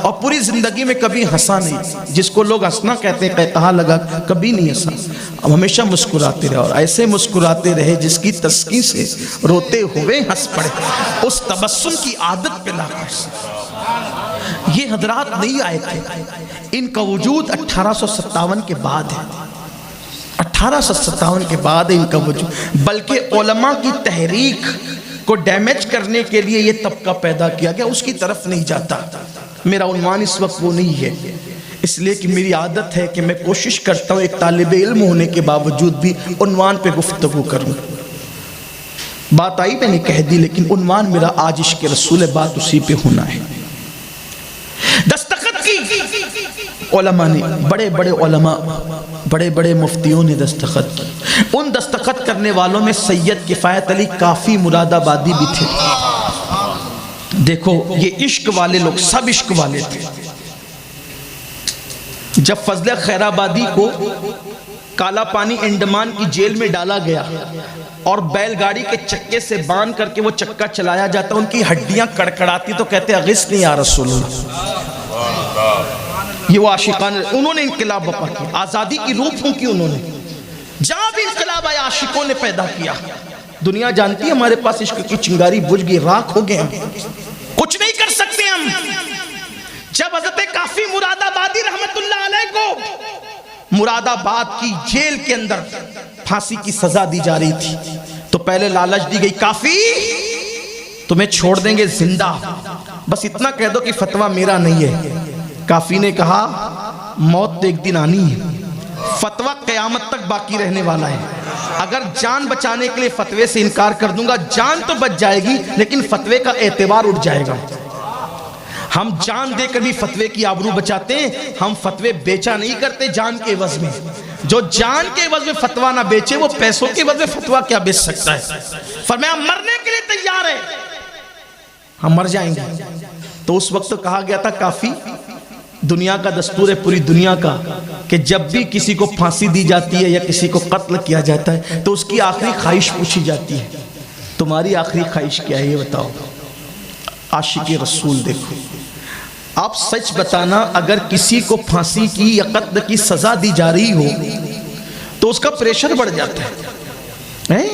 اور پوری زندگی میں کبھی ہنسا نہیں۔ جس کو لوگ ہنسنا کہتے ہیں قہقہا لگا، کبھی نہیں ہنسا، اب ہمیشہ مسکراتے رہے، اور ایسے مسکراتے رہے جس کی تسکین سے روتے ہوئے ہنس پڑے، اس تبسم کی عادت پہ لا کر۔ یہ حضرات نہیں آئے تھے، ان کا وجود 1857 کے بعد ہے، 1857 کے بعد ان کا وجود، بلکہ علماء کی تحریک کو ڈیمیج کرنے کے لیے یہ طبقہ پیدا کیا گیا، اس کی طرف نہیں جاتا۔ میرا عنوان اس وقت وہ نہیں ہے، اس لیے کہ میری عادت ہے کہ میں کوشش کرتا ہوں ایک طالب علم ہونے کے باوجود بھی عنوان پہ گفتگو کروں۔ بات آئی میں نے کہہ دی، لیکن عنوان میرا آج عشق رسول، بات اسی پہ ہونا ہے۔ دستخط کی علماء نے، بڑے بڑے علماء، بڑے بڑے مفتیوں نے دستخط کی۔ ان دستخط کرنے والوں میں سید کفایت علی کافی مراد آبادی بھی تھے۔ دیکھو یہ عشق والے لوگ سب عشق والے تھے۔ جب فضل خیر آبادی کو کالا پانی انڈمان کی جیل میں ڈالا گیا اور بیل گاڑی کے چکے سے باندھ کر کے وہ چکا چلایا جاتا، ان کی ہڈیاں کڑکڑاتی تو کہتے اغثنی یا رسول اللہ۔ یہ وہ عاشقان، انہوں نے انقلاب برپا کیا، آزادی کی روح پھونکی انہوں نے، جہاں بھی انقلاب آیا عاشقوں نے پیدا کیا۔ دنیا جانتی ہے ہمارے پاس عشق کی چنگاری بجھ گئی، راکھ ہو گئے، ہم کچھ نہیں کر سکتے ہم۔ جب حضرت کافی مراد آبادی رحمت اللہ علیہ کو مراد آباد کی جیل کے اندر پھانسی کی سزا دی جا رہی تھی تو پہلے لالچ دی گئی، کافی تمہیں چھوڑ دیں گے زندہ، بس اتنا کہہ دو کہ فتویٰ میرا نہیں ہے۔ کافی نے کہا موت تو ایک دن آنی ہے، فتویٰ قیامت تک باقی رہنے والا ہے، اگر جان بچانے کے لیے فتوے سے انکار کر دوں گا جان تو بچ جائے گی لیکن فتوے کا اعتبار اٹھ جائے گا۔ ہم جان دے کر بھی فتوے کی آبرو بچاتے ہیں، ہم فتوے بیچا نہیں کرتے جان کے عوض میں۔ جو جان کے عوض میں فتویٰ نہ بیچے وہ پیسوں کے عوض میں فتویٰ کیا بیچ سکتا ہے؟ فرمایا مرنے کے لیے تیار ہے، ہم مر جائیں گے۔ تو اس وقت تو کہا گیا تھا کافی، دنیا کا دستور ہے پوری دنیا کا کہ جب بھی کسی کو پھانسی دی جاتی ہے یا کسی کو قتل کیا جاتا ہے تو اس کی آخری خواہش پوچھی جاتی ہے، تمہاری آخری خواہش کیا ہے یہ بتاؤ۔ عاشق رسول دیکھو، آپ سچ بتانا، اگر کسی کو پھانسی کی یا قتل کی سزا دی جا رہی ہو تو اس کا پریشر بڑھ جاتا ہے،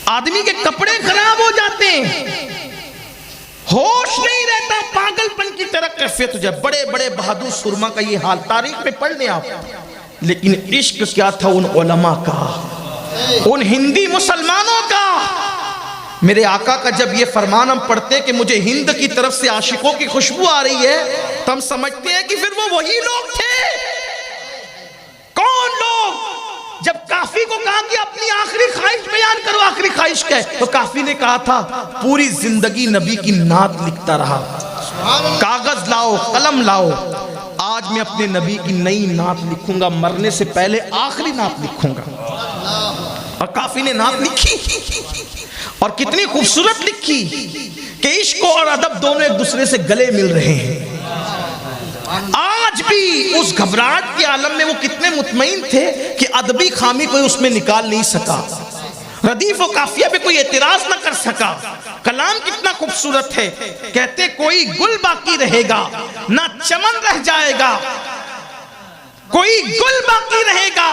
آدمی کے کپڑے خراب ہو جاتے ہیں، ہوش نہیں رہتا، پاگل پن کی طرح کیفیت ہو جائے۔ بڑے بڑے بہادر سرما کا یہ حال تاریخ میں پڑھ لیں آپ۔ لیکن عشق کیا تھا ان علماء کا، ان ہندی مسلمانوں کا۔ میرے آقا کا جب یہ فرمان ہم پڑھتے کہ مجھے ہند کی طرف سے عاشقوں کی خوشبو آ رہی ہے تو ہم سمجھتے ہیں کہ پھر وہ وہی لوگ تھے۔ کون لوگ؟ جب کافی کو کہا کہ اپنی آخری خواہش بیان کرو، آخری خواہش کیا ہے؟ تو کافی نے کہا تھا پوری زندگی نبی کی نعت لکھتا رہا، کاغذ لاؤ قلم لاؤ، آج میں اپنے نبی کی نئی نعت لکھوں گا، مرنے سے پہلے آخری نعت لکھوں گا۔ اور کافی نے نعت لکھی اور کتنی خوبصورت لکھی کہ عشق اور ادب دونوں ایک دوسرے سے گلے مل رہے ہیں۔ آج بھی اس گھبراہٹ کے عالم میں وہ کتنے مطمئن تھے کہ ادبی خامی کوئی اس میں نکال نہیں سکا، ردیف و قافیہ پہ کوئی اعتراض نہ کر سکا۔ کلام کتنا خوبصورت ہے، کہتے کوئی گل باقی رہے گا نہ چمن رہ جائے گا، کوئی گل باقی رہے گا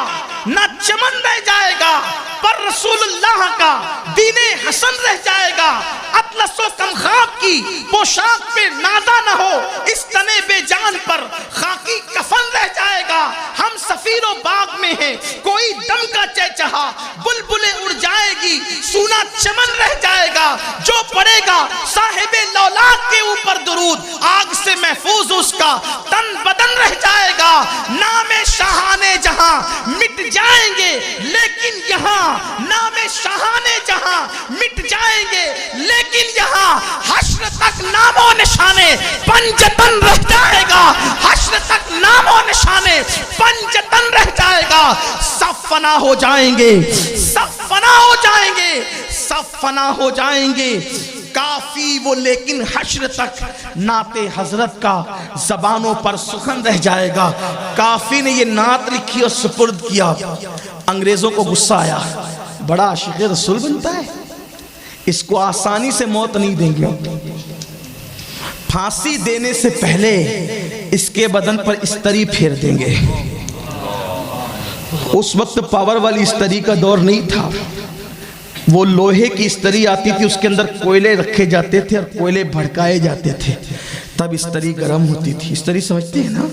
نہ چمن رہ جائے گا، پر رسول اللہ کا دین حسن رہ جائے گا۔ اطلس و کمخاب کی پوشاک پہ نازا نہ ہو، اس تنے بے جان پر خاکی کفن رہ جائے گا۔ ہم سفیر و باغ میں ہیں، کوئی دم کا چہچہا، بلبلیں اڑ جائے گی، سونا چمن رہ جائے گا۔ جو پڑے گا صاحب لولاک کے اوپر درود، آگ سے محفوظ اس کا تن بدن رہ جائے گا۔ نام شاہان جہاں مٹ جائیں گے لیکن یہاں، نام شاہان جہاں مٹ جائیں گے لیکن یہاں حشر تک نام و نشانے پنجتن رہ جائے گا، حشر تک نام و نشانے پنجتن رہ جائے گا۔ سب فنا ہو جائیں گے، سب فنا ہو جائیں گے، سب فنا ہو جائیں گے۔ کافی وہ لیکن حشر تک نعت حضرت کا زبانوں پر سخن رہ جائے گا۔ کافی نے یہ نعت لکھی اور سپرد کیا، انگریزوں کو غصہ آیا، بڑا عاشق رسول بنتا ہے، اس کو آسانی سے موت نہیں دیں گے. پھانسی دینے سے پہلے اس کے بدن پر استری پھیر دیں گے. اس وقت پاور والی استری کا دور نہیں تھا. وہ لوہے کی استری آتی تھی, اس کے اندر کوئلے رکھے جاتے تھے اور کوئلے بھڑکائے جاتے تھے, تب استری گرم ہوتی تھی. استری سمجھتے ہیں نا,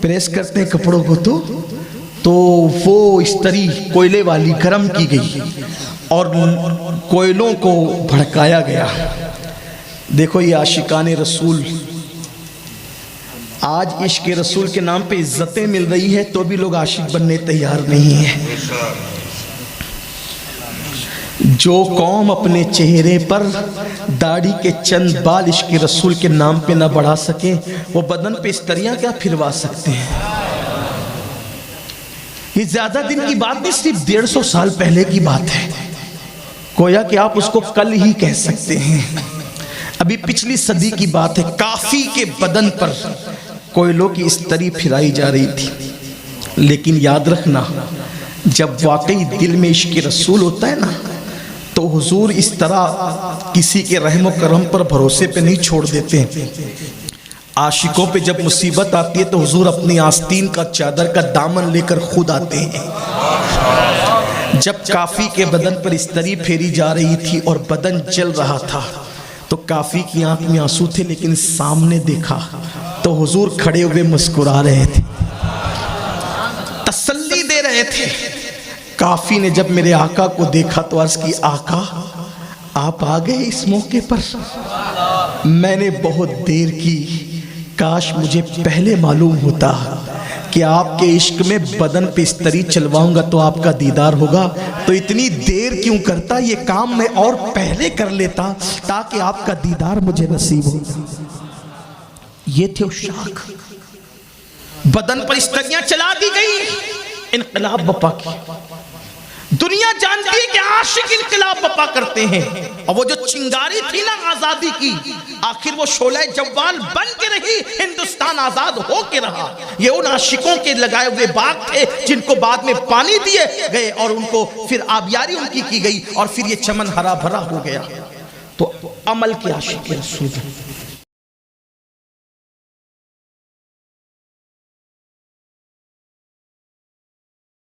پریس کرتے ہیں کپڑوں کو تو وہ استری کوئلے والی گرم کی گئی اور کوئلوں کو بھڑکایا گیا. دیکھو یہ عاشقان رسول, آج عشق رسول کے نام پہ عزتیں مل رہی ہے تو بھی لوگ عاشق بننے تیار نہیں ہیں. جو قوم اپنے چہرے پر داڑھی کے چند بال عشق رسول کے نام پہ نہ بڑھا سکیں, وہ بدن پہ استریاں کیا پھروا سکتے ہیں. یہ زیادہ دن کی بات نہیں, صرف 150 سال پہلے کی بات ہے. گویا کہ آپ اس کو کل ہی کہہ سکتے ہیں. ابھی پچھلی صدی کی بات ہے. کافی کے بدن پر کوئلوں کی استری پھرائی جا رہی تھی. لیکن یاد رکھنا, جب واقعی دل میں عشق رسول ہوتا ہے نا, تو حضور اس طرح کسی کے رحم و کرم پر بھروسے پہ نہیں چھوڑ دیتے. عاشقوں پہ جب مصیبت آتی ہے تو حضور اپنی آستین کا چادر کا دامن لے کر خود آتے ہیں. جب کافی کے بدن پر استری پھیری جا رہی تھی اور بدن جل رہا تھا تو کافی کی آنکھ میں آنسو تھے, لیکن سامنے دیکھا تو حضور کھڑے ہوئے مسکرا رہے تھے, تسلی دے رہے تھے. کافی نے جب میرے آقا کو دیکھا تو عرض کی, آقا آپ آ گئے اس موقع پر, میں نے بہت دیر کی, کاش مجھے پہلے معلوم ہوتا کہ آپ کے عشق میں بدن پہ استری چلواؤں گا تو آپ کا دیدار ہوگا, تو اتنی دیر کیوں کرتا, یہ کام میں اور پہلے کر لیتا تاکہ آپ کا دیدار مجھے نصیب ہو. یہ تھے عشاق. بدن پر استریاں چلا دی گئی, انقلاب بپا کی. دنیا جانتی ہے کہ عاشق انقلاب بپا کرتے ہیں, اور وہ جو چنگاری تھی نا آزادی کی, آخر وہ شعلہ جوال بن کے رہی, ہندوستان آزاد ہو کے رہا. یہ ان عاشقوں کے لگائے ہوئے باغ تھے جن کو بعد میں پانی دیے گئے اور ان کو پھر آبیاری ان کی گئی, اور پھر یہ چمن ہرا بھرا ہو گیا. تو عمل کے عاشق رسول